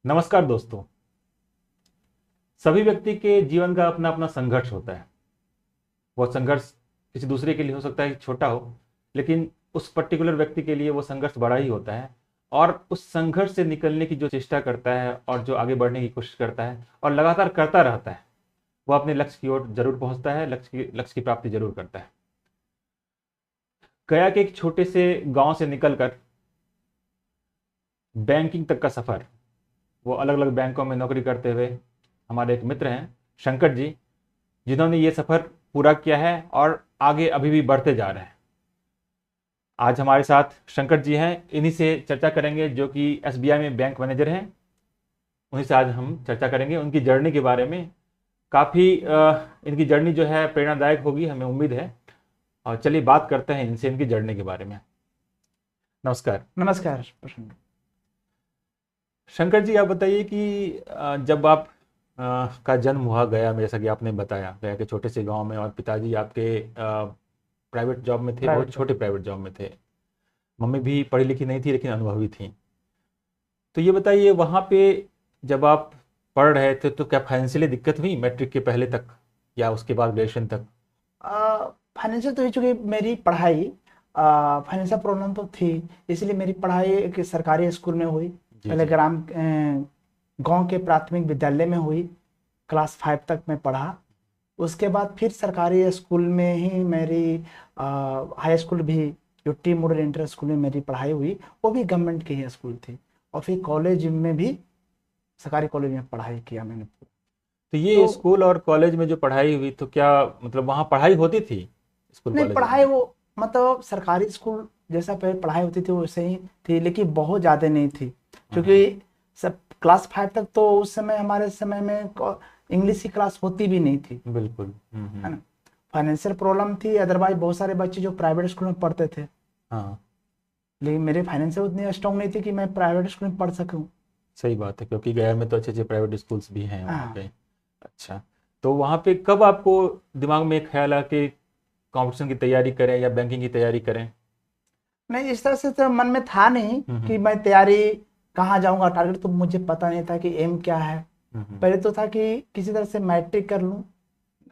नमस्कार दोस्तों। सभी व्यक्ति के जीवन का अपना अपना संघर्ष होता है। वो संघर्ष किसी दूसरे के लिए हो सकता है कि छोटा हो, लेकिन उस पर्टिकुलर व्यक्ति के लिए वो संघर्ष बड़ा ही होता है। और उस संघर्ष से निकलने की जो चेष्टा करता है और जो आगे बढ़ने की कोशिश करता है और लगातार करता रहता है, वो अपने लक्ष्य की ओर जरूर पहुंचता है, लक्ष्य की प्राप्ति जरूर करता है। गया के एक छोटे से गांव से निकलकर बैंकिंग तक का सफर, वो अलग अलग बैंकों में नौकरी करते हुए हमारे एक मित्र हैं शंकर जी, जिन्होंने ये सफर पूरा किया है और आगे अभी भी बढ़ते जा रहे हैं। आज हमारे साथ शंकर जी हैं, इन्हीं से चर्चा करेंगे, जो कि एसबीआई में बैंक मैनेजर हैं। उन्हीं से आज हम चर्चा करेंगे उनकी जर्नी के बारे में। काफ़ी इनकी जर्नी जो है प्रेरणादायक होगी, हमें उम्मीद है। और चलिए बात करते हैं इनसे इनकी जर्नी के बारे में। नमस्कार। नमस्कार प्रसन्न। शंकर जी, आप बताइए कि जब आप का जन्म हुआ गया में, जैसा कि आपने बताया, गया के छोटे से गांव में, और पिताजी आपके प्राइवेट जॉब में थे, बहुत प्राइवेट छोटे प्राइवेट जॉब में थे। मम्मी भी पढ़ी लिखी नहीं थी लेकिन अनुभवी थी। तो ये बताइए, वहाँ पे जब आप पढ़ रहे थे तो क्या फाइनेंशियली दिक्कत हुई मैट्रिक के पहले तक या उसके बाद ग्रेजुएशन तक? फाइनेंशियल तो चूँकि मेरी पढ़ाई फाइनेंशियल प्रॉब्लम तो थी, इसलिए मेरी पढ़ाई एक सरकारी स्कूल में हुई। जी पहले जी। गांव के प्राथमिक विद्यालय में हुई। क्लास 5 तक मैं पढ़ा। उसके बाद फिर सरकारी स्कूल में ही मेरी हाई स्कूल भी, जो टी मॉडल इंटर स्कूल में मेरी पढ़ाई हुई, वो भी गवर्नमेंट की ही स्कूल थी। और फिर कॉलेज में भी सरकारी कॉलेज में पढ़ाई किया मैंने। तो ये तो स्कूल और कॉलेज में जो पढ़ाई हुई, तो क्या मतलब वहाँ पढ़ाई होती थी स्कूल नहीं, कॉलेज पढ़ाई में? वो मतलब सरकारी स्कूल जैसा पहले पढ़ाई होती थी वैसे ही थी, लेकिन बहुत ज़्यादा नहीं थी। हाँ। क्योंकि सब क्लास 5 तक तो उस समय, हमारे समय में इंग्लिश की क्लास होती भी नहीं थी, बिल्कुल। है ना। फाइनेंशियल प्रॉब्लम थी, अदरवाइज बहुत सारे बच्चे जो प्राइवेट स्कूल में पढ़ते थे, हाँ, लेकिन मेरे फाइनेंशियल उतनी स्ट्रांग नहीं थी कि मैं प्राइवेट स्कूल में पढ़ सकूं। सही बात है, क्योंकि गया में तो अच्छे अच्छे प्राइवेट स्कूल्स भी हैं वहाँ हाँ। पे। अच्छा, तो वहाँ पे कब आपको दिमाग में एक ख्याल आया कि कंपटीशन की तैयारी करें या बैंकिंग की तैयारी करें? नहीं, इस तरह से तो मन में था नहीं हम्म कि मैं तैयारी कहाँ जाऊंगा, टारगेट तो मुझे पता नहीं था कि एम क्या है। हम्म। पहले तो था कि किसी तरह से मैट्रिक कर लूं,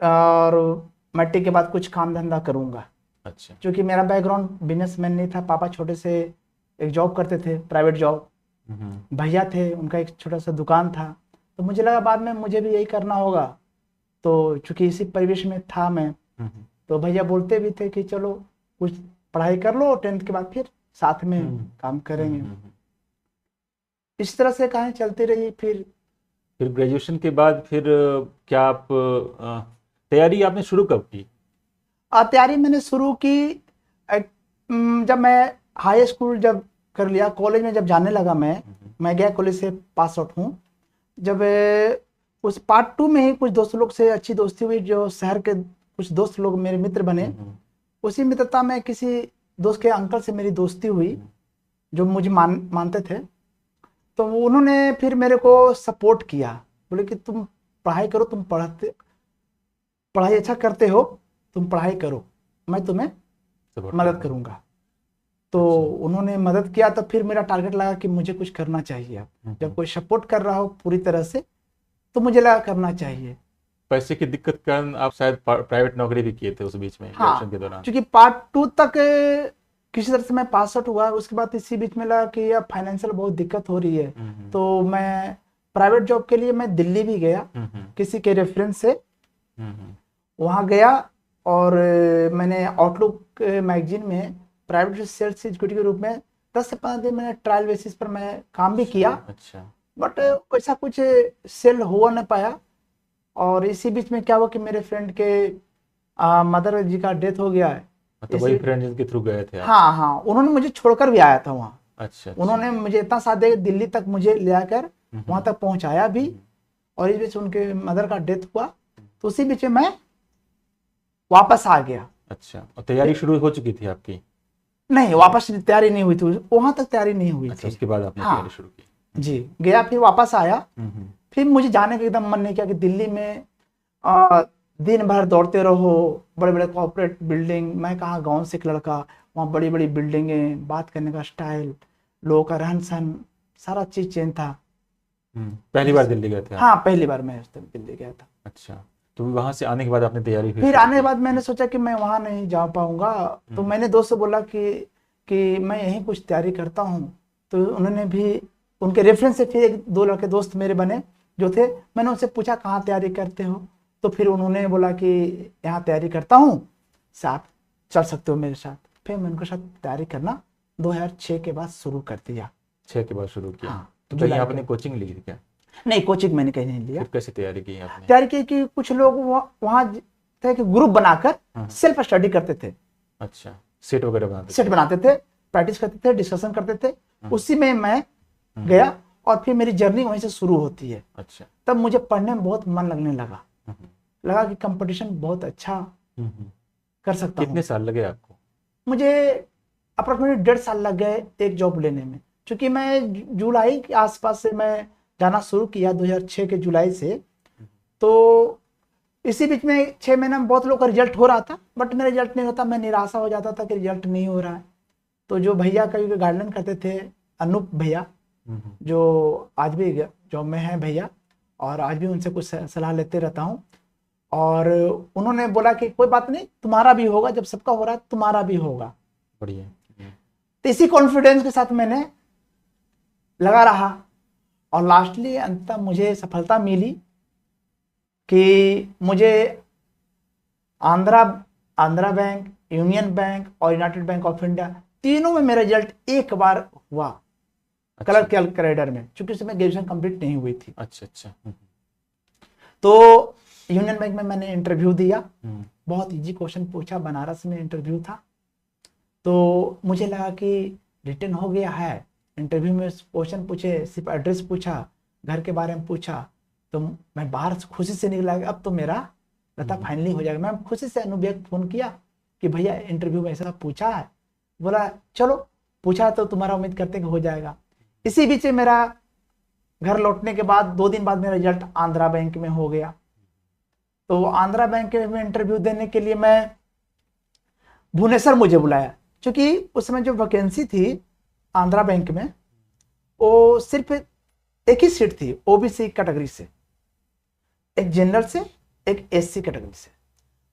और मैट्रिक के बाद कुछ काम धंधा करूंगा। अच्छा। क्योंकि मेरा बैकग्राउंड बिजनेसमैन नहीं था, पापा छोटे से एक जॉब करते थे, प्राइवेट जॉब। हम्म भैया थे, उनका एक छोटा सा दुकान था। तो मुझे लगा बाद में मुझे भी यही करना होगा। तो चूंकि इसी परिवेश में था मैं, हम्म तो भैया बोलते भी थे कि चलो कुछ पढ़ाई कर लो, 10th के बाद फिर साथ में हम्म काम करेंगे। हम्म। इस तरह से कहानी चलती रही। फिर फिर ग्रेजुएशन के बाद फिर क्या आप तैयारी आपने शुरू कब की? तैयारी मैंने शुरू की जब मैं हाई स्कूल जब कर लिया, कॉलेज में जब जाने लगा मैं गया कॉलेज से पास आउट हूँ। जब उस पार्ट 2 में ही कुछ दोस्त लोग से अच्छी दोस्ती हुई, जो शहर के कुछ दोस्त लोग मेरे मित्र बने। उसी मित्रता में किसी दोस्त के अंकल से मेरी दोस्ती हुई, जो मुझे मानते थे। तो उन्होंने फिर मेरे को सपोर्ट किया, बोले कि तुम पढ़ाई करो, तुम पढ़ाई अच्छा करते हो, तुम पढ़ाई करो, मैं तुम्हें सपोर्ट मदद करूँगा। करूंगा। तो अच्छा। उन्होंने मदद किया, तो फिर मेरा टारगेट लगा कि मुझे कुछ करना चाहिए। अब जब कोई सपोर्ट कर रहा हो पूरी तरह से, तो मुझे लगा करना चाहिए। पैसे की दिक्कत के कारण आप शायद प्राइवेट नौकरी भी किए थे उस बीच में, ग्रेजुएशन हाँ, के दौरान? क्योंकि पार्ट 2 तक किसी तरह से मैं पास आउट हुआ। उसके बाद इसी बीच में लगा कि अब फाइनेंशियल बहुत दिक्कत हो रही है। हम्म तो मैं प्राइवेट जॉब के लिए मैं दिल्ली भी गया, हम्म किसी के रेफरेंस से हम्म वहाँ गया। और मैंने आउटलुक मैगजीन में प्राइवेट सेल्स एग्जीक्यूटिव के रूप में 10 से 15 दिन मैंने ट्रायल बेसिस पर मैं काम भी किया। अच्छा। बट वैसा कुछ सेल हुआ नहीं पाया। और इसी बीच में क्या हुआ कि मेरे फ्रेंड के मदर जी का डेथ हो गया है। तो इसी वही फ्रेंड जिनके थ्रू गए थे आप? हाँ हाँ, उन्होंने मुझे छोड़कर भी आया था वहाँ। अच्छा अच्छा। उन्होंने मुझे इतना साथ दे दिल्ली तक मुझे ले आकर वहाँ हम्म तक पहुँचाया भी। और इस बीच उनके मदर का डेथ हुआ, तो उसी बीच में मैं वापस आ गया। अच्छा, और तैयारी शुरू हो चुकी थी आपकी? नहीं, वापस तैयारी नहीं हुई थी, वहां तक तैयारी नहीं हुई अच्छा, थी। उसके बाद आपने हाँ तैयारी शुरू की? जी, गया फिर वापस आया। हम्म। फिर मुझे जाने का एकदम मन नहीं किया कि दिल्ली में आ, दिन भर दौड़ते रहो, बड़े बड़े कॉर्पोरेट बिल्डिंग। मैं कहाँ, गांव से एक लड़का, वहाँ बड़ी बड़ी बिल्डिंगें, बात करने का स्टाइल, लोगों का रहन सहन, सारा चीज़ चेंज था। पहली बार दिल्ली गए थे आप? हाँ, पहली बार मैं उस तक दिल्ली गया था। अच्छा, तो वहां से आने के बाद आपने तैयारी फिर शुरू आने के की? बाद मैंने सोचा कि मैं वहाँ नहीं जा पाऊंगा, तो मैंने दोस्त से बोला कि मैं यहीं कुछ तैयारी करता हूँ। तो उन्होंने भी, उनके रेफरेंस से फिर एक दो लड़के दोस्त मेरे बने जो थे। मैंने उनसे पूछा कहाँ तैयारी करते हो, तो फिर उन्होंने बोला कि यहाँ तैयारी करता हूँ, आप चल सकते हो मेरे साथ। फिर मैं उनके साथ तैयारी करना 2006 के बाद शुरू कर दिया। 6 के बाद शुरू किया? हाँ, तो कहीं जुलाई आपने के। कोचिंग ली थी क्या? नहीं, कोचिंग मैंने कहीं नहीं लिया। फिर कैसे तैयारी की आपने? तैयारी की कि कुछ लोग वहाँ थे कि ग्रुप बनाकर हाँ। सेल्फ स्टडी करते थे। अच्छा, सेट वगैरह बनाते सेट थे? बनाते थे, प्रैक्टिस करते थे, डिस्कशन करते थे, उसी में मैं गया और फिर मेरी जर्नी वहीं से शुरू होती है। अच्छा। तब मुझे पढ़ने में बहुत मन लगने लगा, हम्म, लगा कि कंपटीशन बहुत अच्छा हम्म। कर सकता कितने हूँ। साल लगे आपको? मुझे अप्रोक्सीमेटली 1.5 साल लग गए एक जॉब लेने में, क्योंकि मैं जुलाई के आसपास से मैं जाना शुरू किया, 2006 के जुलाई से। तो इसी बीच में 6 महीने में बहुत लोग का रिजल्ट हो रहा था, बट मेरा रिजल्ट नहीं होता। मैं निराशा हो जाता था कि रिजल्ट नहीं हो रहा है। तो जो भैया कभी गाइडलाइन करते थे, अनूप भैया, जो आज भी जॉब में है भैया, और आज भी उनसे कुछ सलाह लेते रहता हूँ। और उन्होंने बोला कि कोई बात नहीं, तुम्हारा भी होगा, जब सबका हो रहा है तुम्हारा भी होगा। बढ़िया। तो इसी कॉन्फिडेंस के साथ मैंने लगा रहा, और लास्टली अंततः मुझे सफलता मिली कि मुझे Andhra Andhra bank, union bank और यूनाइटेड बैंक ऑफ इंडिया, तीनों में मेरा रिजल्ट एक बार हुआ। अच्छा। कलर कैलेंडर में, क्योंकि उसमें ग्रेजुएशन कंप्लीट नहीं हुई थी। अच्छा अच्छा। तो यूनियन बैंक में मैंने इंटरव्यू दिया, बहुत इजी क्वेश्चन पूछा, बनारस में इंटरव्यू था। तो मुझे लगा कि रिटर्न हो गया है। इंटरव्यू में क्वेश्चन पूछे, सिर्फ एड्रेस पूछा, घर के बारे में पूछा, तो मैं बाहर खुशी से निकला, अब तो मेरा लगता फाइनली हो जाएगा। मैं खुशी से अनुभव को फोन किया कि भैया इंटरव्यू में ऐसा पूछा है। बोला चलो, पूछा तो तुम्हारा उम्मीद करते कि हो जाएगा। इसी बीच मेरा घर लौटने के बाद 2 दिन बाद मेरा रिजल्ट आंध्रा बैंक में हो गया। तो आंध्रा बैंक में इंटरव्यू देने के लिए मैं भुवनेश्वर मुझे बुलाया, क्योंकि उस समय जो वैकेंसी थी आंध्रा बैंक में, वो सिर्फ एक ही सीट थी ओबीसी कैटेगरी से, एक जनरल से, एक एससी कैटेगरी से।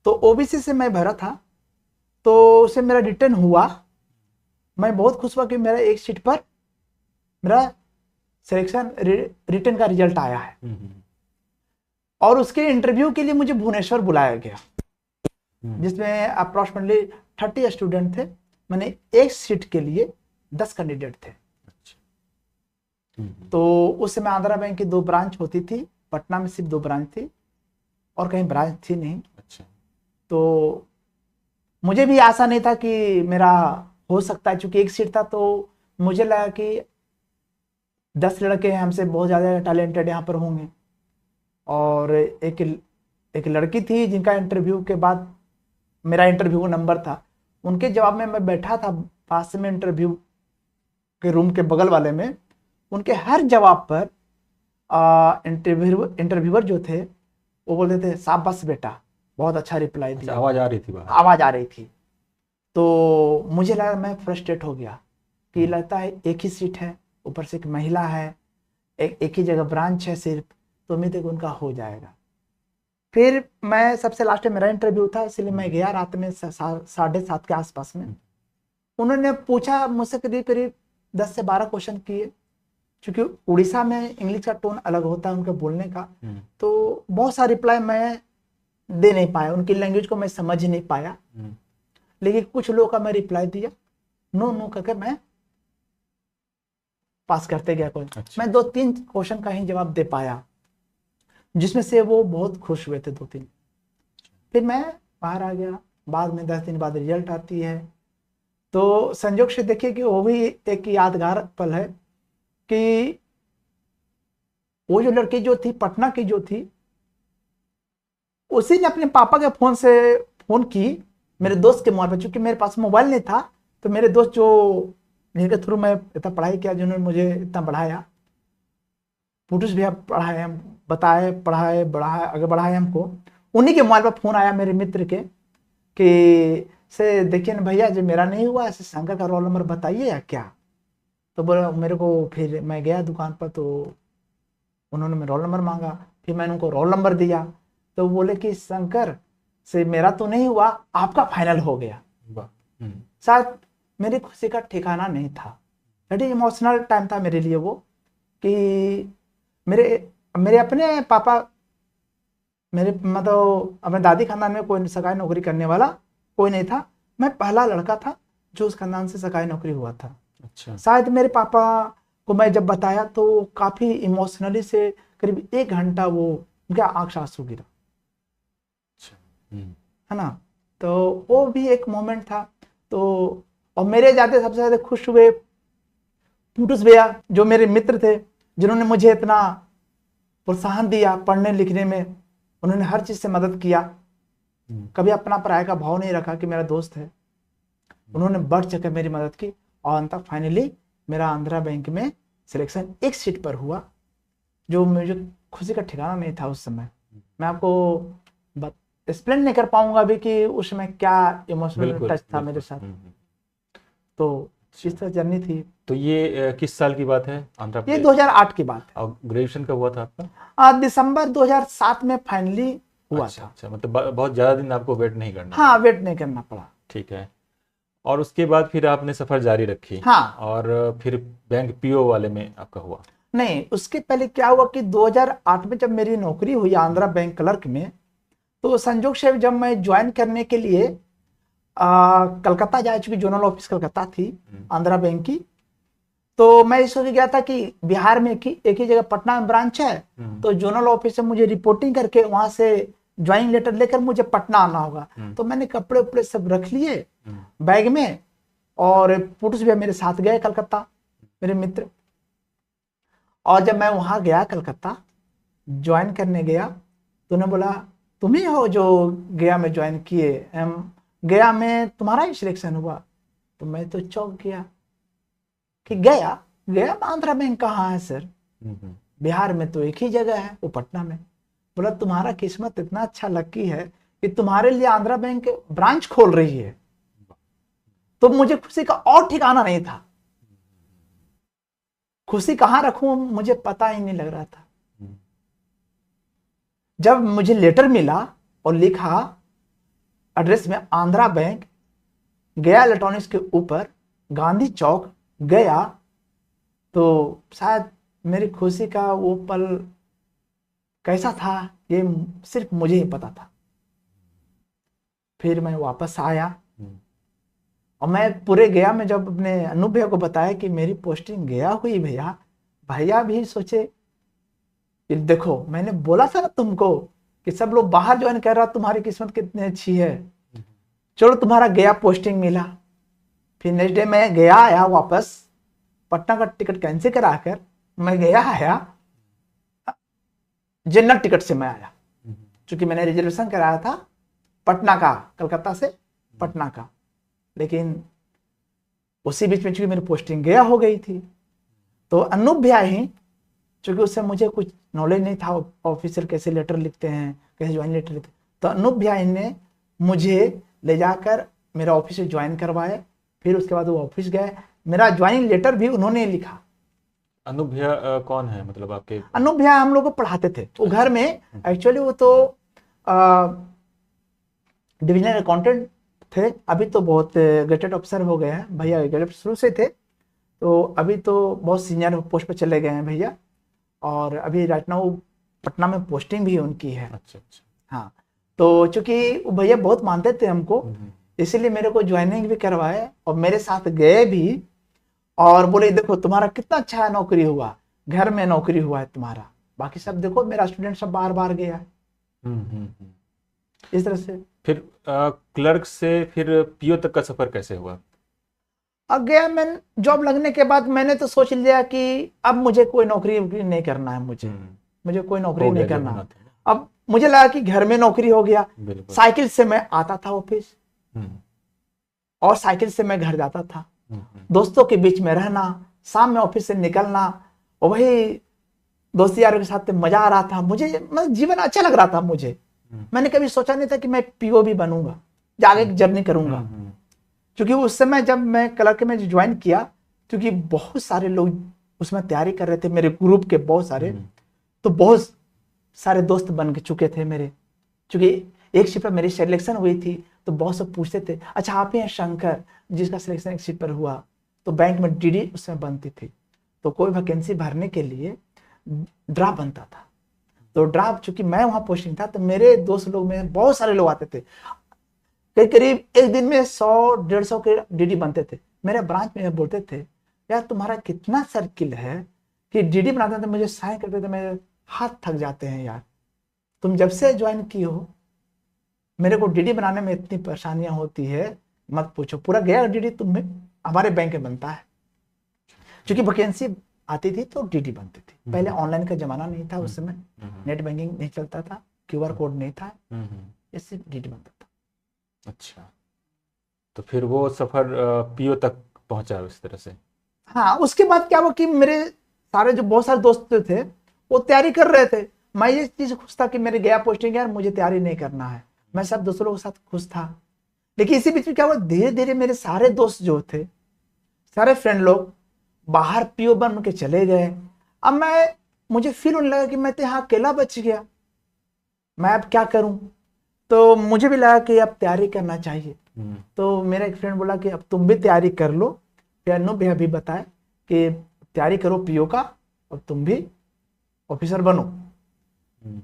तो ओबीसी से मैं भरा था, तो उसे मेरा रिटर्न हुआ। मैं बहुत खुश हुआ कि मेरा एक सीट पर मेरा सिलेक्शन रिटर्न का रिजल्ट आया है। और उसके इंटरव्यू के लिए मुझे भुवनेश्वर बुलाया गया, जिसमें अप्रोक्सीमेटली 30 स्टूडेंट थे। मैंने एक सीट के लिए 10 कैंडिडेट थे। तो उस समय आंध्रा बैंक की 2 ब्रांच होती थी, पटना में सिर्फ 2 ब्रांच थी और कहीं ब्रांच थी नहीं। अच्छा। तो मुझे भी आशा नहीं था कि मेरा हो सकता है, क्योंकि एक सीट था। तो मुझे लगा कि 10 लड़के हैं हमसे बहुत ज़्यादा टैलेंटेड यहाँ पर होंगे। और एक लड़की थी जिनका इंटरव्यू के बाद मेरा इंटरव्यू नंबर था, उनके जवाब में मैं बैठा था पास में इंटरव्यू के रूम के बगल वाले में। उनके हर जवाब पर इंटरव्यूअर जो थे वो बोलते थे शाबाश बेटा, बहुत अच्छा रिप्लाई दिया। आवाज आ रही थी बाहर? आवाज आ रही थी। तो मुझे लगा, मैं फ्रस्ट्रेट हो गया कि लगता है एक ही सीट है, ऊपर से एक महिला है, एक ही जगह ब्रांच है सिर्फ, तो उम्मीद है कि उनका हो जाएगा। फिर मैं सबसे लास्ट में मेरा इंटरव्यू था, इसलिए मैं गया रात में 7:30 के आसपास में। उन्होंने पूछा मुझसे करीब करीब 10 से 12 क्वेश्चन किए, क्योंकि उड़ीसा में इंग्लिश का टोन अलग होता है उनके बोलने का। तो बहुत सारा रिप्लाई मैं दे नहीं पाया, उनकी लैंग्वेज को मैं समझ नहीं पाया। लेकिन कुछ लोगों का मैं रिप्लाई दिया, नो नो करके मैं पास करते गया। कोई मैं 2-3 क्वेश्चन का ही जवाब दे पाया, जिसमें से वो बहुत खुश हुए थे 2-3। फिर मैं बाहर आ गया। बाद में 10 दिन बाद रिजल्ट आती है। तो संयोग से देखिए कि वो भी एक यादगार पल है कि वो जो लड़की जो थी पटना की जो थी, उसी ने अपने पापा के फोन से फोन की मेरे दोस्त के मोबाइल पर, चूंकि मेरे पास मोबाइल नहीं था। तो मेरे दोस्त जो जिनके थ्रू मैं इतना पढ़ाई किया, जिन्होंने मुझे इतना बढ़ाया, पुटुस भैया पढ़ाए, बताए, पढ़ाए, बढ़ाए, आगे बढ़ाए हमको। उन्हीं के मोबाइल पर फोन आया मेरे मित्र के कि से देखिए ना भैया, जो मेरा नहीं हुआ, ऐसे शंकर का रोल नंबर बताइए या क्या। तो बोला मेरे को। फिर मैं गया दुकान पर, तो उन्होंने मेरा रोल नंबर मांगा, फिर मैंने उनको रोल नंबर दिया, तो बोले कि शंकर से मेरा तो नहीं हुआ, आपका फाइनल हो गया। शायद मेरी खुशी का ठिकाना नहीं था। बड़ी इमोशनल टाइम था मेरे लिए वो, कि मेरे अपने पापा, मेरे मतलब अपने दादी खानदान में कोई सरकारी नौकरी करने वाला कोई नहीं था। मैं पहला लड़का था जो उस खानदान से सरकारी नौकरी हुआ था। अच्छा। शायद मेरे पापा को मैं जब बताया तो काफ़ी इमोशनली से करीब 1 घंटा वो उनका आंख से आंसू गिरा। अच्छा। है ना, तो वो भी एक मोमेंट था। तो और मेरे जाते सबसे ज़्यादा खुश हुए पुटुस भैया, जो मेरे मित्र थे, जिन्होंने मुझे इतना प्रोत्साहन दिया पढ़ने लिखने में। उन्होंने हर चीज़ से मदद किया, कभी अपना पराया का भाव नहीं रखा कि मेरा दोस्त है। उन्होंने बढ़ चढ़कर मेरी मदद की और अंत तक फाइनली मेरा आंध्रा बैंक में सिलेक्शन एक सीट पर हुआ, जो मुझे खुशी का ठिकाना नहीं था उस समय। मैं आपको एक्सप्लेन नहीं कर पाऊंगा अभी कि उस समय क्या इमोशनल टच था मेरे साथ। तो इस तरह जर्नी थी। तो ये किस साल की बात है आंध्र ये प्रदेश? 2008 की बात है। और ग्रेजुएशन कब हुआ था आपका? दिसंबर 2007 में फाइनली हुआ था। अच्छा, मतलब बहुत ज़्यादा दिन आपको वेट नहीं करना। हाँ, वेट नहीं करना पड़ा। ठीक है। और उसके बाद फिर आपने सफ़र जारी रखी। हाँ। और फिर बैंक पीओ वाले में आपका हुआ? नहीं, उसके पहले क्या हुआ कि 2008 में जब मेरी नौकरी हुई आंध्रा बैंक क्लर्क में, तो संजोग से जब मैं ज्वाइन करने के लिए कलकत्ता जा चुकी, जोनल ऑफिस कलकत्ता थी आंध्रा बैंक की, तो मैं इस सोच गया था कि बिहार में एक ही जगह पटना में ब्रांच है, तो जोनल ऑफिस से मुझे रिपोर्टिंग करके वहां से ज्वाइनिंग लेटर लेकर मुझे पटना आना होगा। तो मैंने कपड़े उपड़े सब रख लिए बैग में, और पुटुस भी मेरे साथ गए कलकत्ता, मेरे मित्र। और जब मैं वहां गया कलकत्ता ज्वाइन करने गया, तो उन्होंने बोला तुम ही हो जो गया में ज्वाइन किए, गया में तुम्हारा ही सिलेक्शन हुआ। तो मैं तो चौंक गया कि गया में आंध्रा बैंक कहाँ है सर? बिहार में तो एक ही जगह है, वो पटना में। बोला तुम्हारा किस्मत इतना अच्छा लकी है कि तुम्हारे लिए आंध्रा बैंक ब्रांच खोल रही है। तो मुझे खुशी का और ठिकाना नहीं था, खुशी कहाँ रखूं मुझे पता ही नहीं लग रहा था। जब मुझे लेटर मिला और लिखा एड्रेस में आंध्रा बैंक, गया इलेक्ट्रॉनिक्स के ऊपर, गांधी चौक, गया, तो शायद मेरी खुशी का वो पल कैसा था ये सिर्फ मुझे ही पता था। फिर मैं वापस आया और मैं पूरे गया में जब अपने अनूप भैया को बताया कि मेरी पोस्टिंग गया हुई, भैया भी सोचे कि देखो मैंने बोला था ना तुमको कि सब लोग बाहर ज्वाइन कर रहा, तुम्हारी किस्मत कितनी अच्छी है, चलो तुम्हारा गया पोस्टिंग मिला। फिर नेक्स्ट डे मैं गया आया वापस, पटना का टिकट कैंसिल कराकर मैं गया आया, जनरल टिकट से मैं आया, क्योंकि मैंने रिजर्वेशन कराया था पटना का, कलकत्ता से पटना का। लेकिन उसी बीच में चूंकि मेरी पोस्टिंग गया हो गई थी, तो अनूप भैया ही, चूंकि उससे मुझे कुछ नॉलेज नहीं था ऑफिसर कैसे लेटर लिखते हैं, कैसे ज्वाइन लेटर लिखते हैं, तो अनूप भैया ने मुझे ले जाकर मेरा ऑफिस से ज्वाइन करवाए। फिर उसके बाद वो ऑफिस गए, मेरा ज्वाइनिंग लेटर भी उन्होंने लिखा। अनूप भैया कौन है, मतलब आपके? अनूप भैया हम लोग को पढ़ाते थे वो घर में। एक्चुअली वो तो डिविजनल अकाउंटेंट थे, अभी तो बहुत गेटेड ऑफिसर हो गए हैं भैया, गेटेड शुरू से थे, तो अभी तो बहुत सीनियर पोस्ट पे चले गए हैं भैया। और अभी राइट नाउ पटना में पोस्टिंग भी उनकी है। अच्छा। हाँ, तो चूंकि भैया बहुत मानते थे हमको, इसीलिए मेरे को ज्वाइनिंग भी करवाए और मेरे साथ गए भी, और बोले देखो तुम्हारा कितना अच्छा नौकरी हुआ, घर में नौकरी हुआ है तुम्हारा, बाकी सब देखो मेरा स्टूडेंट सब बार बार गया। इस तरह से फिर क्लर्क से फिर पीओ तक का सफर कैसे हुआ? अब गया मैं जॉब लगने के बाद मैंने तो सोच लिया कि अब मुझे कोई नौकरी नहीं करना है, मुझे कोई नौकरी नहीं करना। अब मुझे लगा कि घर में नौकरी हो गया, साइकिल से मैं आता था ऑफिस और साइकिल से मैं घर जाता था, दोस्तों के बीच में रहना, शाम में ऑफिस से निकलना और वही दोस्त यारों के साथ मजा आ रहा था मुझे, मतलब जीवन अच्छा लग रहा था मुझे। मैंने कभी सोचा नहीं था कि मैं पीओ भी बनूंगा, आगे जर्नी करूंगा। क्योंकि उस समय जब मैं क्लर्क में ज्वाइन किया, क्योंकि बहुत सारे लोग उसमें तैयारी कर रहे थे, मेरे ग्रुप के बहुत सारे, तो बहुत सारे दोस्त बन के चुके थे मेरे, क्योंकि एक शिफ्ट पर मेरी सिलेक्शन हुई थी। तो बहुत सब पूछते थे, अच्छा आप ही हैं शंकर जिसका सिलेक्शन एक शिफ्ट पर हुआ? तो बैंक में डीडी उसमें बनती थी, तो कोई वैकेंसी भरने के लिए ड्राफ्ट बनता था। तो ड्राफ्ट, चूंकि मैं वहां पोस्टिंग था, तो मेरे दोस्त लोग में बहुत सारे लोग आते थे, करीब करीब एक दिन में 100-150 के डीडी बनते थे। मेरे ब्रांच में बोलते थे, यार तुम्हारा कितना सर्किल है कि डीडी बनाते थे, मुझे साइन करते थे, मेरे हाथ थक जाते हैं यार। तुम जब से ज्वाइन की हो मेरे को डीडी बनाने में इतनी परेशानियां होती है, मत पूछो। पूरा गया डीडी तुम्हें हमारे बैंक में बनता है, क्योंकि वैकेंसी आती थी तो डीडी बनती थी। पहले ऑनलाइन का जमाना नहीं था, उस समय नेट बैंकिंग नहीं चलता था, क्यूआर कोड नहीं था, इससे डीडी बनता था। अच्छा, तो फिर वो सफर पीओ तक पहुंचा इस तरह से। हाँ, उसके बाद क्या हुआ कि मेरे सारे जो बहुत सारे दोस्त थे वो तैयारी कर रहे थे। मैं ये चीज खुश था कि मेरे गया पोस्टिंग, यार मुझे तैयारी नहीं करना है, मैं सब दूसरों के साथ खुश था। लेकिन इसी बीच में क्या हुआ, धीरे धीरे मेरे सारे दोस्त जो थे, सारे फ्रेंड लोग बाहर पीओ बन के चले गए। अब मुझे फील होने लगा कि मैं तो यहाँ अकेला बच गया, मैं अब क्या करूं? तो मुझे भी लगा कि अब तैयारी करना चाहिए। तो मेरा एक फ्रेंड बोला कि अब तुम भी तैयारी कर लो। फिर अनु भैया भी बताए कि तैयारी करो पीओ का और तुम भी ऑफिसर बनो।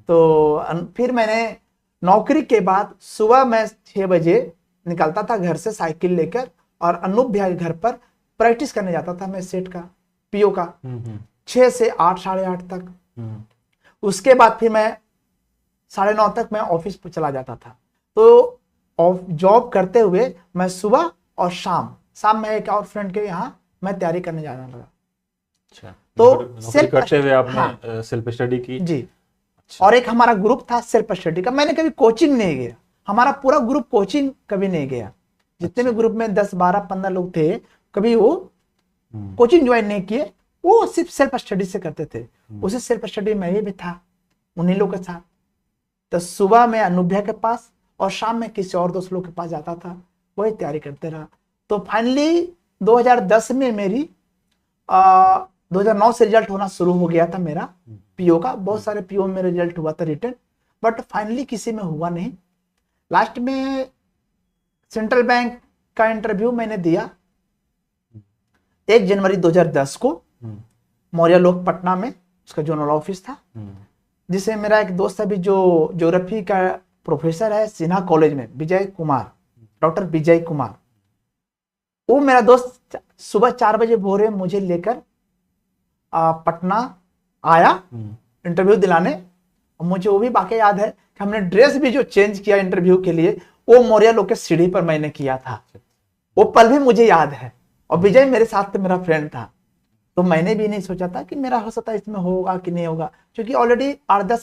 तो फिर मैंने नौकरी के बाद सुबह मैं 6 बजे निकलता था घर से साइकिल लेकर, और अनूप भैया के घर पर प्रैक्टिस करने जाता था मैं सेट का, पीओ का, 6 से 8, साढ़े 8 तक। उसके बाद फिर मैं 9:30 तक मैं ऑफिस पर चला जाता था। तो जॉब करते हुए मैं सुबह और शाम में एक और फ्रेंड के यहाँ मैं तैयारी करने जाने लगा। अच्छा, तो नौकरी करते हुए आपने सेल्फ स्टडी की? जी। अच्छा। और एक हमारा ग्रुप था सेल्फ स्टडी का। मैंने कभी कोचिंग नहीं गया, हमारा पूरा ग्रुप कोचिंग कभी नहीं गया। जितने भी ग्रुप में 10, 12, 15 लोग थे, कभी वो कोचिंग ज्वाइन नहीं किए, वो सिर्फ सेल्फ स्टडी से करते थे। उसी सेल्फ स्टडी में भी था उन्हीं लोग के साथ। तो सुबह में अनुभ्या के पास और शाम में किसी और दोस्त लोग के पास जाता था, वही तैयारी करते रहा। तो फाइनली 2010 में मेरी 2009 से रिजल्ट होना शुरू हो गया था मेरा पीओ का। बहुत सारे पीओ में रिजल्ट हुआ था रिटर्न, बट फाइनली किसी में हुआ नहीं। लास्ट में सेंट्रल बैंक का इंटरव्यू मैंने दिया 1 जनवरी 2010 को, मौर्य लोक पटना में, उसका जोनल ऑफिस था। जिसे मेरा एक दोस्त अभी जो ज्योग्राफी का प्रोफेसर है सिन्हा कॉलेज में, विजय कुमार, डॉक्टर विजय कुमार, वो मेरा दोस्त सुबह 4 बजे भोरे मुझे लेकर पटना आया इंटरव्यू दिलाने। और मुझे वो भी वाकई याद है कि हमने ड्रेस भी जो चेंज किया इंटरव्यू के लिए, वो मौर्य लोक के सीढ़ी पर मैंने किया था। वो पल भी मुझे याद है। और विजय मेरे साथ मेरा फ्रेंड था। तो मैंने भी नहीं सोचा था कि मेरा हो सकता है इसमें होगा कि नहीं होगा, क्योंकि ऑलरेडी 8-10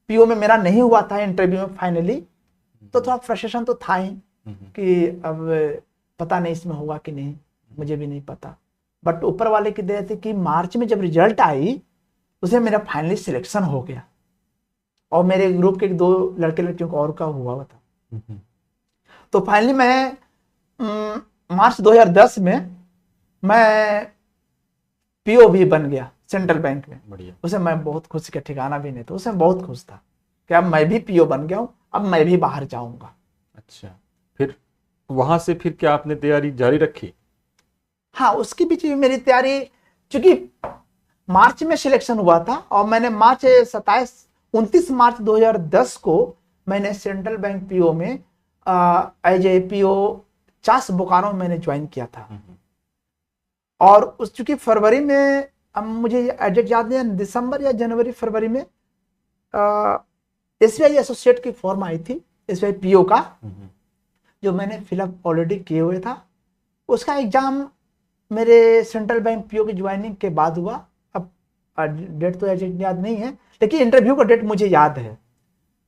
पीओ में मेरा नहीं हुआ था इंटरव्यू में फाइनली। तो थोड़ा फ्रस्ट्रेशन तो था ही कि अब पता नहीं इसमें होगा कि नहीं, मुझे भी नहीं पता। बट ऊपर वाले की दया थी कि मार्च में जब रिजल्ट आई उसे मेरा फाइनली सिलेक्शन हो गया। और मेरे ग्रुप के 2 लड़के लड़कियों को और का हुआ था। तो फाइनली मैं मार्च 2010 में मैं पीओ भी बन गया सेंट्रल बैंक में। बढ़िया। उसे मैं बहुत खुश का ठिकाना भी नहीं था, उसे बहुत खुश था कि अब मैं भी पीओ बन गया हूं, अब मैं भी बाहर जाऊंगा। अच्छा, फिर वहां से फिर क्या आपने तैयारी जारी रखी? हाँ, उसके बीच में मेरी तैयारी, चूंकि मार्च में सिलेक्शन हुआ था और मैंने 29 मार्च 2010 को मैंने सेंट्रल बैंक पीओ में as a PO Chas Bokaro में मैंने ज्वाइन किया था। और उस चूंकि फरवरी में, अब मुझे एग्जैक्ट याद नहीं है, दिसंबर या जनवरी फरवरी में एसबीआई एसोसिएट की फॉर्म आई थी, एसबीआई पीओ का, जो मैंने फिलअप ऑलरेडी किए हुए था। उसका एग्जाम मेरे सेंट्रल बैंक पीओ की ज्वाइनिंग के बाद हुआ। अब डेट तो एग्जैक्ट याद नहीं है, लेकिन इंटरव्यू का डेट मुझे याद है।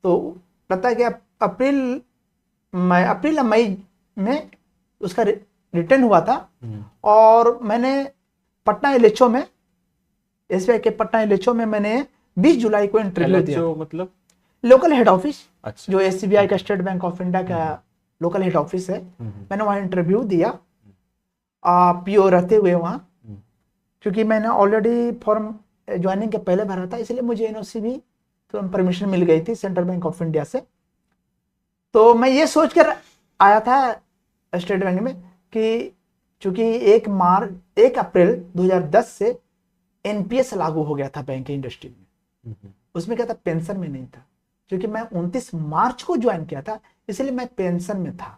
तो लगता है कि अप्रैल मई में उसका रिटर्न हुआ था। और मैंने पटना एलएचओ में, एसबीआई के पटना एलएचओ में मैंने 20 जुलाई को इंटरव्यू दिया। मतलब लोकल हेड ऑफिस। अच्छा। जो एसबीआई का स्टेट बैंक ऑफ इंडिया का लोकल हेड ऑफिस है, मैंने वहां इंटरव्यू दिया पीओ रहते हुए वहां, क्योंकि मैंने ऑलरेडी फॉर्म ज्वाइनिंग के पहले भरा था, इसलिए मुझे एनओसी भी तो परमिशन मिल गई थी सेंट्रल बैंक ऑफ इंडिया से। तो मैं ये सोच कर आया था स्टेट बैंक में कि चूंकि 1 अप्रैल 2010 से एनपीएस लागू हो गया था बैंकिंग इंडस्ट्री में, उसमें क्या था, पेंशन में नहीं था। क्योंकि मैं 29 मार्च को ज्वाइन किया था, इसलिए मैं पेंशन में था।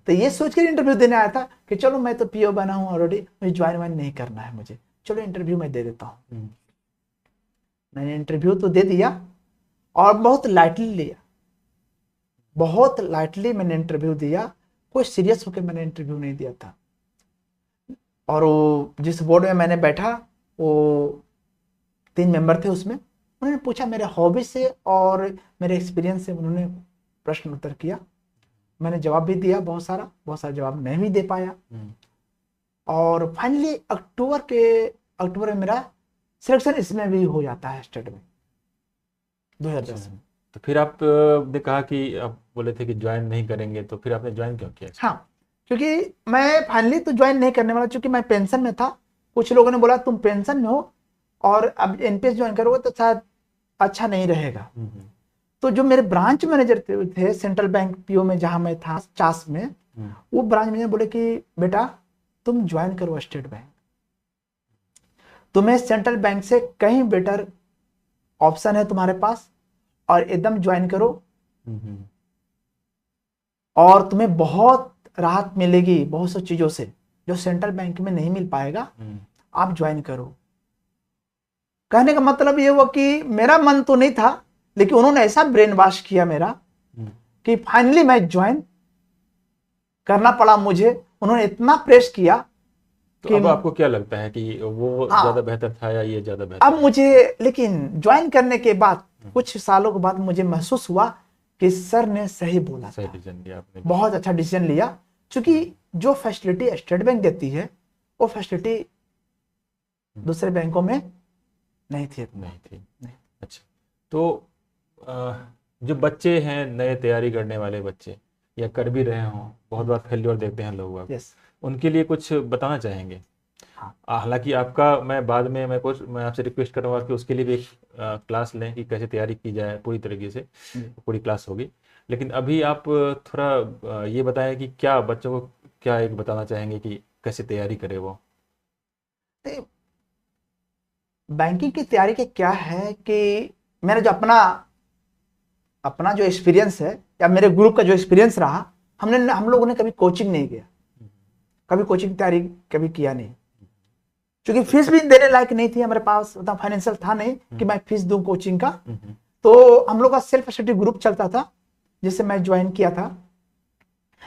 तो ये सोच कर इंटरव्यू देने आया था कि चलो मैं तो पीओ बना हूँ ऑलरेडी, मुझे ज्वाइन वाइन नहीं करना है, मुझे चलो इंटरव्यू मैं दे देता हूँ। मैंने इंटरव्यू तो दे दिया और बहुत लाइटली लिया, बहुत लाइटली मैंने इंटरव्यू दिया, कोई सीरियस होकर मैंने इंटरव्यू नहीं दिया था। और वो जिस बोर्ड में मैंने बैठा, वो 3 मेंबर थे उसमें, उन्होंने पूछा मेरे हॉबी से और मेरे एक्सपीरियंस से, उन्होंने प्रश्न उत्तर किया। मैंने जवाब भी दिया, बहुत सारा जवाब नहीं भी दे पाया। और फाइनली अक्टूबर में मेरा सिलेक्शन इसमें भी हो जाता है स्टेट में 2010 में। तो फिर आप ने कहा कि आप बोले थे कि ज्वाइन नहीं करेंगे, तो फिर आपने ज्वाइन क्यों किया? हाँ, क्योंकि मैं फाइनली तो ज्वाइन नहीं करने वाला, क्योंकि मैं पेंशन में था। कुछ लोगों ने बोला तुम पेंशन में हो और अब एनपीएस ज्वाइन करोगे तो शायद अच्छा नहीं रहेगा। तो जो मेरे ब्रांच मैनेजर थे सेंट्रल बैंक पीओ में, जहां मैं था चास में, वो ब्रांच मैनेजर बोले कि बेटा तुम ज्वाइन करो स्टेट बैंक, तुम्हें सेंट्रल बैंक से कहीं बेटर ऑप्शन है तुम्हारे पास, और एकदम ज्वाइन करो और तुम्हें बहुत राहत मिलेगी बहुत सी चीजों से जो सेंट्रल बैंक में नहीं मिल पाएगा, आप ज्वाइन करो। कहने का मतलब ये हुआ कि मेरा मन तो नहीं था, लेकिन उन्होंने ऐसा ब्रेन वॉश किया मेरा कि फाइनली मैं ज्वाइन करना पड़ा मुझे। उन्होंने इतना प्रेस किया। तो अब आपको क्या लगता है कि वो ज्यादा बेहतर था या ये ज्यादा बेहतर? अब मुझे, लेकिन ज्वाइन करने के बाद कुछ सालों के बाद मुझे महसूस हुआ कि सर ने सही बोला, सही डिसीजन लिया आपने, बहुत अच्छा डिसीजन लिया। क्योंकि जो फैसिलिटी स्टेट बैंक देती है वो फैसिलिटी दूसरे बैंकों में नहीं थी। अच्छा, तो जो बच्चे हैं, नए तैयारी करने वाले बच्चे या कर भी रहे हों, बहुत बार फेल्योर देखते हैं लोग, उनके लिए कुछ बताना चाहेंगे? हालांकि आपका मैं बाद में मैं आपसे रिक्वेस्ट करूंगा कि उसके लिए भी एक क्लास लें कि कैसे तैयारी की जाए पूरी तरीके से, पूरी क्लास होगी। लेकिन अभी आप थोड़ा ये बताएं कि क्या बच्चों को क्या एक बताना चाहेंगे कि कैसे तैयारी करे वो? बैंकिंग की तैयारी के क्या है कि मेरा जो अपना जो एक्सपीरियंस है या मेरे ग्रुप का जो एक्सपीरियंस रहा, हम लोगों ने कभी कोचिंग नहीं किया, कभी कोचिंग तैयारी कभी किया नहीं, क्योंकि फीस भी देने लायक नहीं थी हमारे पास, उतना फाइनेंशियल था नहीं कि मैं फीस दूं कोचिंग का। तो हम लोग का सेल्फ स्टडी ग्रुप चलता था जिससे मैं ज्वाइन किया था,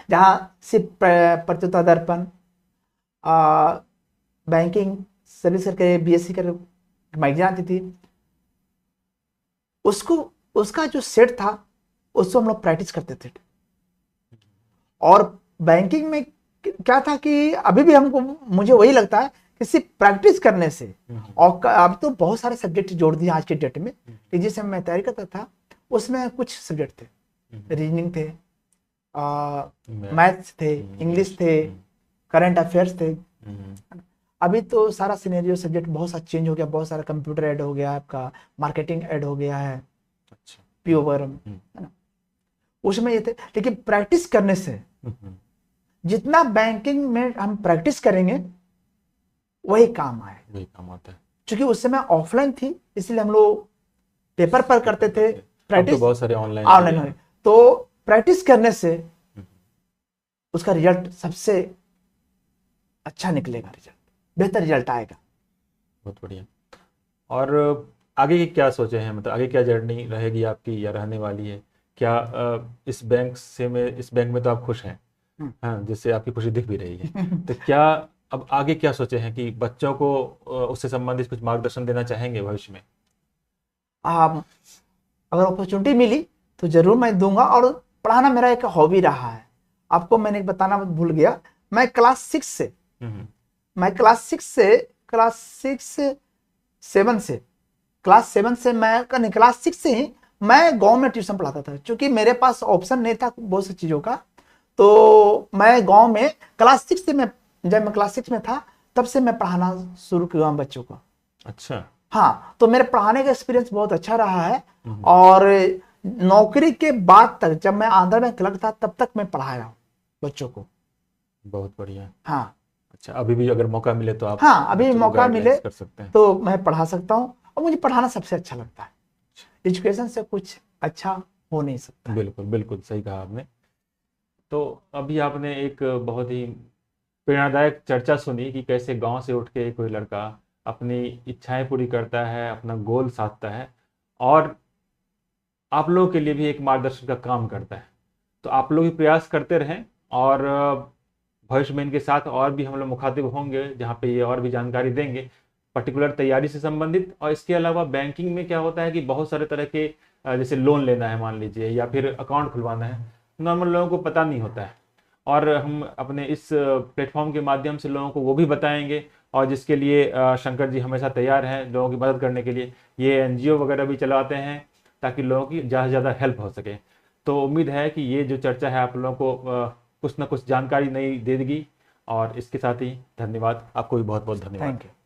जहां सिर्फ प्रतियोगिता दर्पण, बैंकिंग सर्विस करके बीएससी कर मैगजीन आती थी, उसका जो सेट था उसको हम लोग प्रैक्टिस करते थे। और बैंकिंग में क्या था कि अभी भी मुझे वही लगता है कि सिर्फ प्रैक्टिस करने से, और अब तो बहुत सारे सब्जेक्ट जोड़ दिए आज के डेट में, कि जिससे मैं तैयारी करता था उसमें कुछ सब्जेक्ट थे, रीजनिंग थे, मैथ्स थे, इंग्लिश थे, करंट अफेयर्स थे। अभी तो सारा सिनेरियो सब्जेक्ट बहुत सा चेंज हो गया, बहुत सारा कंप्यूटर ऐड हो गया, आपका मार्केटिंग ऐड हो गया है, पीओ वगैरह, है ना, उसमें ये थे। लेकिन प्रैक्टिस करने से, जितना बैंकिंग में हम प्रैक्टिस करेंगे वही काम आए, वही काम आता है। क्योंकि उस समय ऑफलाइन थी, इसलिए हम लोग पेपर पर करते थे प्रैक्टिस, तो बहुत सारे ऑनलाइन हुए। तो प्रैक्टिस करने से उसका रिजल्ट सबसे अच्छा निकलेगा, रिजल्ट बेहतर रिजल्ट आएगा। बहुत बढ़िया। और आगे की क्या सोचे हैं, मतलब आगे क्या जर्नी रहेगी आपकी या रहने वाली है? क्या इस बैंक में तो आप खुश हैं, हाँ, जिससे आपकी खुशी दिख भी रही है। तो क्या अब आगे क्या सोचे हैं कि बच्चों को उससे संबंधित कुछ मार्गदर्शन देना चाहेंगे भविष्य में? अगर अपॉर्चुनिटी मिली तो जरूर मैं दूंगा, और पढ़ाना मेरा एक हॉबी रहा है। आपको मैंने बताना भूल गया, मैं क्लास 6 से मैं गांव में ट्यूशन पढ़ाता था, क्योंकि मेरे पास ऑप्शन नहीं था बहुत सी चीज़ों का। तो मैं गांव में क्लास 6 से जब मैं क्लास 6 में था तब से मैं पढ़ाना शुरू किया बच्चों को। अच्छा। हाँ, तो मेरे पढ़ाने का एक्सपीरियंस बहुत अच्छा रहा है। और नौकरी के बाद तक, जब मैं आंध्र में क्लर्क था तब तक मैं पढ़ाया हूँ बच्चों को। बहुत बढ़िया। हाँ अच्छा, अभी भी अगर मौका मिले तो आप हाँ, अभी बच्चों को मौका मिले गाइडलाइंस कर सकते हैं। तो मैं पढ़ा सकता हूँ, और मुझे पढ़ाना सबसे अच्छा लगता है। एजुकेशन से कुछ अच्छा हो नहीं सकता। बिल्कुल बिल्कुल सही कहा आपने। तो अभी आपने एक बहुत ही प्रेरणादायक चर्चा सुनी कि कैसे गांव से उठ के कोई लड़का अपनी इच्छाएं पूरी करता है, अपना गोल साधता है, और आप लोगों के लिए भी एक मार्गदर्शन का काम करता है। तो आप लोग भी प्रयास करते रहें, और भविष्य में इनके साथ और भी हम लोग मुखातिब होंगे जहाँ पे ये और भी जानकारी देंगे पर्टिकुलर तैयारी से संबंधित। और इसके अलावा बैंकिंग में क्या होता है कि बहुत सारे तरह के जैसे लोन लेना है मान लीजिए, या फिर अकाउंट खुलवाना है, नॉर्मल लोगों को पता नहीं होता है। और हम अपने इस प्लेटफॉर्म के माध्यम से लोगों को वो भी बताएंगे, और जिसके लिए शंकर जी हमेशा तैयार हैं लोगों की मदद करने के लिए। ये एनजीओ वगैरह भी चलाते हैं ताकि लोगों की ज़्यादा से ज़्यादा हेल्प हो सके। तो उम्मीद है कि ये जो चर्चा है आप लोगों को कुछ ना कुछ जानकारी नई दे देगी। और इसके साथ ही धन्यवाद, आपको भी बहुत बहुत धन्यवाद। Thank you.